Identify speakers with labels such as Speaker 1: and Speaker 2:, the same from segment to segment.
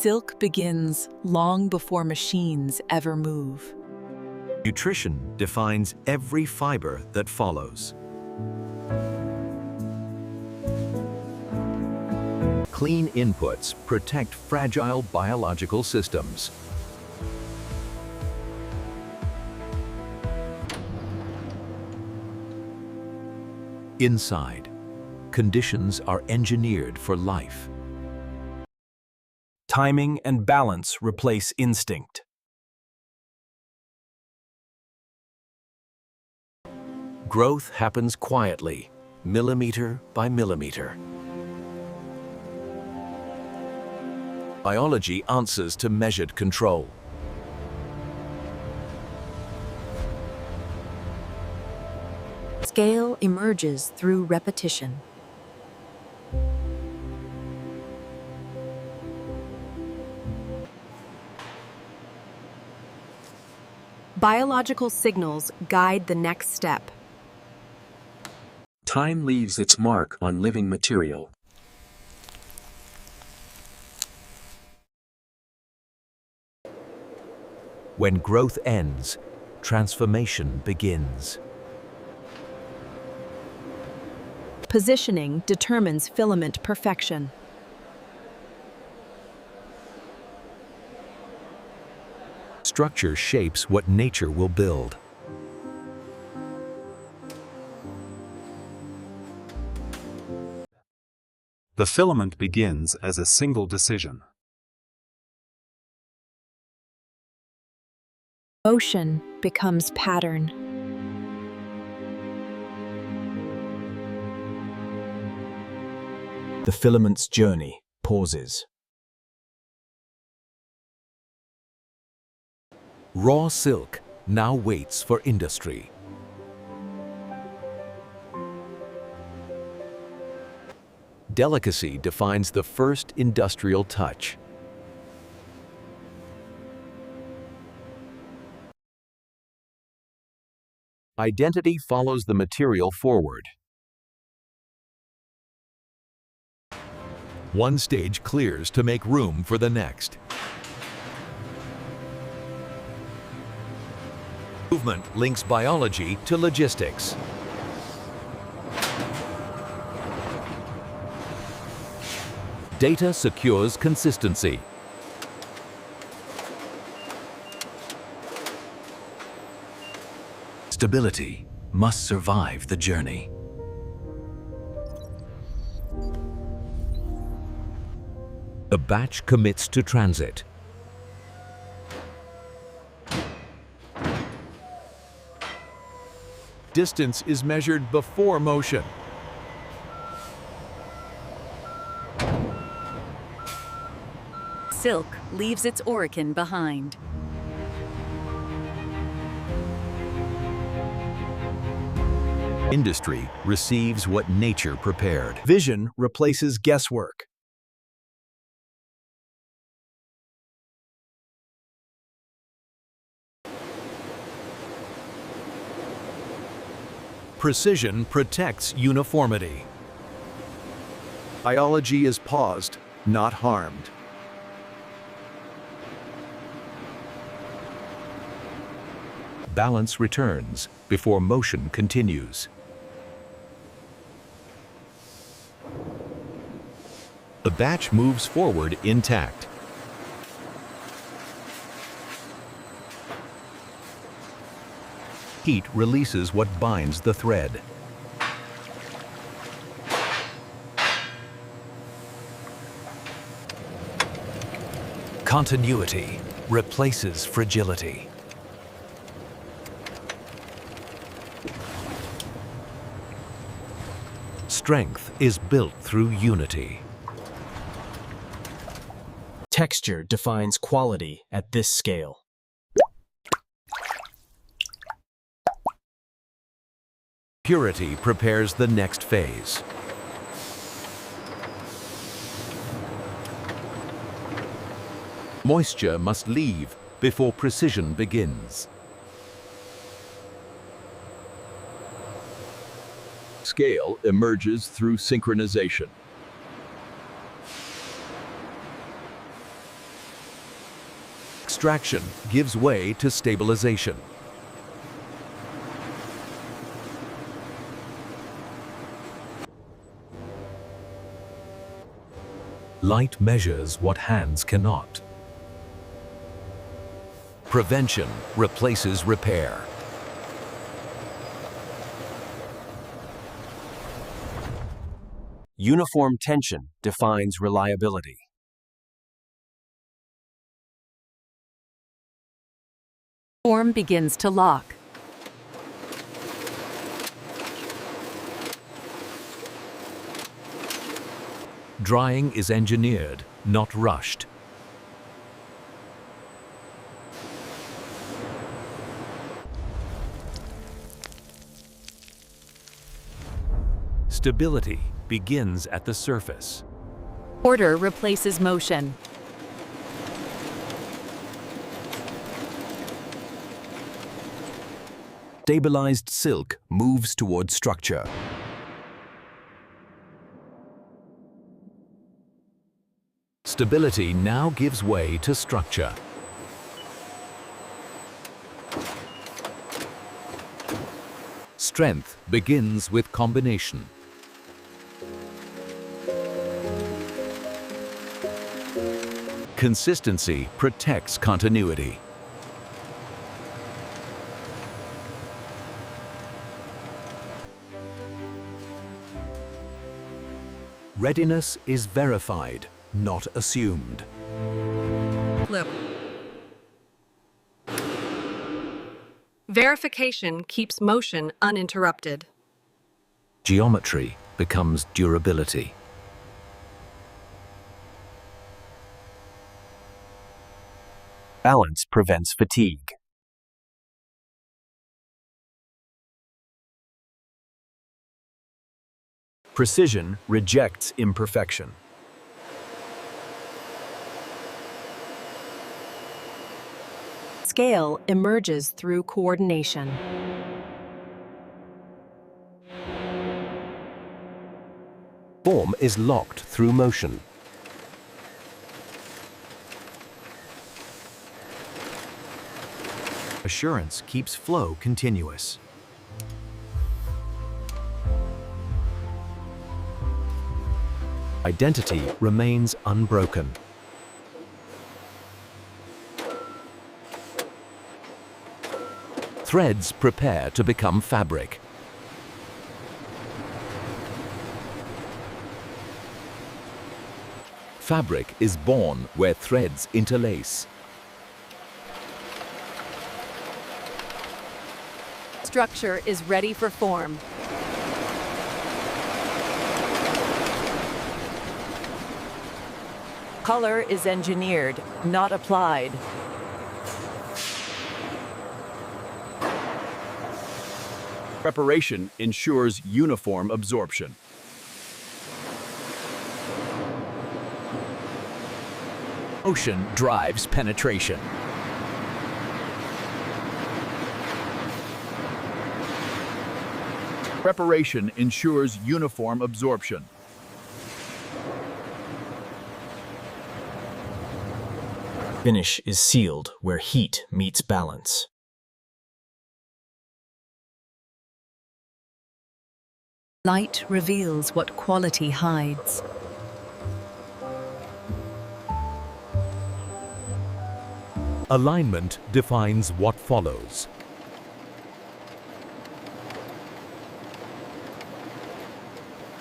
Speaker 1: Silk begins long before machines ever move.
Speaker 2: Nutrition defines every fiber that follows. Clean inputs protect fragile biological systems. Inside, conditions are engineered for life.
Speaker 3: Timing and balance replace instinct.
Speaker 2: Growth happens quietly, millimeter by millimeter. Biology answers to measured control.
Speaker 4: Scale emerges through repetition. Biological signals guide the next step.
Speaker 5: Time leaves its mark on living material.
Speaker 2: When growth ends, transformation begins.
Speaker 4: Positioning determines filament perfection.
Speaker 2: Structure shapes what nature will build.
Speaker 6: The filament begins as a single decision.
Speaker 4: Motion becomes pattern.
Speaker 3: The filament's journey pauses.
Speaker 2: Raw silk now waits for industry. Delicacy defines the first industrial touch. Identity follows the material forward. One stage clears to make room for the next. Movement links biology to logistics. Data secures consistency. Stability must survive the journey. The batch commits to transit. Distance is measured before motion.
Speaker 7: Silk leaves its oricon behind.
Speaker 2: Industry receives what nature prepared.
Speaker 3: Vision replaces guesswork.
Speaker 2: Precision protects uniformity.
Speaker 3: Biology is paused, not harmed.
Speaker 2: Balance returns before motion continues. The batch moves forward intact. Heat releases what binds the thread. Continuity replaces fragility. Strength is built through unity.
Speaker 3: Texture defines quality at this scale.
Speaker 2: Purity prepares the next phase. Moisture must leave before precision begins. Scale emerges through synchronization. Extraction gives way to stabilization. Light measures what hands cannot. Prevention replaces repair.
Speaker 3: Uniform tension defines reliability.
Speaker 7: Form begins to lock.
Speaker 2: Drying is engineered, not rushed. Stability begins at the surface.
Speaker 7: Order replaces motion.
Speaker 2: Stabilized silk moves toward structure. Stability now gives way to structure. Strength begins with combination. Consistency protects continuity. Readiness is verified, not assumed.
Speaker 4: Flip. Verification keeps motion uninterrupted.
Speaker 2: Geometry becomes durability.
Speaker 3: Balance prevents fatigue. Precision rejects imperfection.
Speaker 4: Scale emerges through coordination.
Speaker 3: Form is locked through motion. Assurance keeps flow continuous. Identity remains unbroken.
Speaker 2: Threads prepare to become fabric. Fabric is born where threads interlace.
Speaker 7: Structure is ready for form. Color is engineered, not applied.
Speaker 8: Preparation ensures uniform absorption.
Speaker 2: Motion drives penetration.
Speaker 8: Preparation ensures uniform absorption.
Speaker 3: Finish is sealed where heat meets balance.
Speaker 1: Light reveals what quality hides.
Speaker 2: Alignment defines what follows.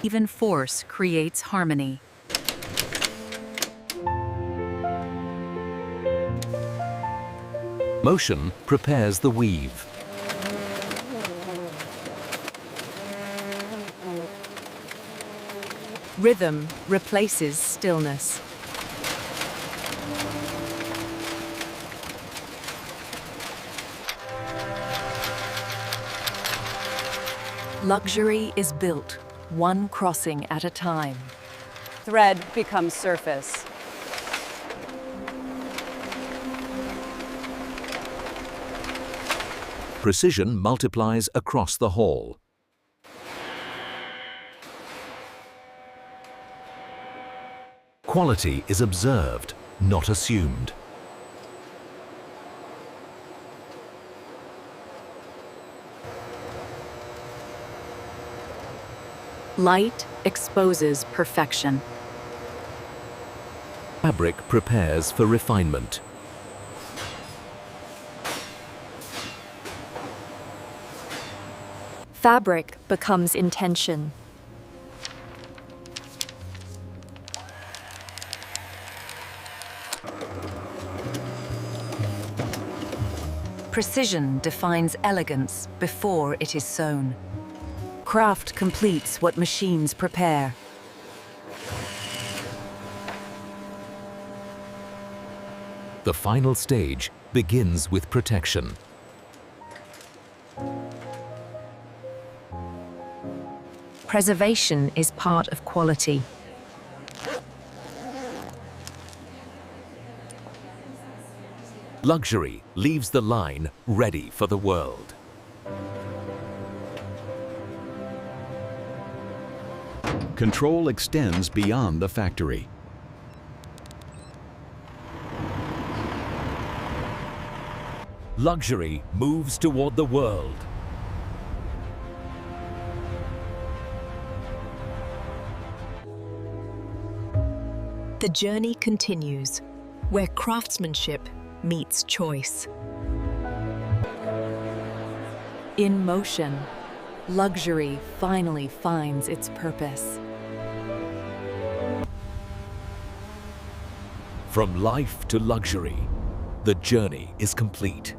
Speaker 7: Even force creates harmony.
Speaker 2: Motion prepares the weave.
Speaker 7: Rhythm replaces stillness. Luxury is built, one crossing at a time.
Speaker 9: Thread becomes surface.
Speaker 2: Precision multiplies across the hall. Quality is observed, not assumed.
Speaker 7: Light exposes perfection.
Speaker 2: Fabric prepares for refinement.
Speaker 10: Fabric becomes intention.
Speaker 7: Precision defines elegance before it is sewn. Craft completes what machines prepare.
Speaker 2: The final stage begins with protection.
Speaker 7: Preservation is part of quality.
Speaker 2: Luxury leaves the line ready for the world.
Speaker 11: Control extends beyond the factory.
Speaker 2: Luxury moves toward the world.
Speaker 1: The journey continues, where craftsmanship meets choice.
Speaker 7: In motion, luxury finally finds its purpose.
Speaker 2: From life to luxury, the journey is complete.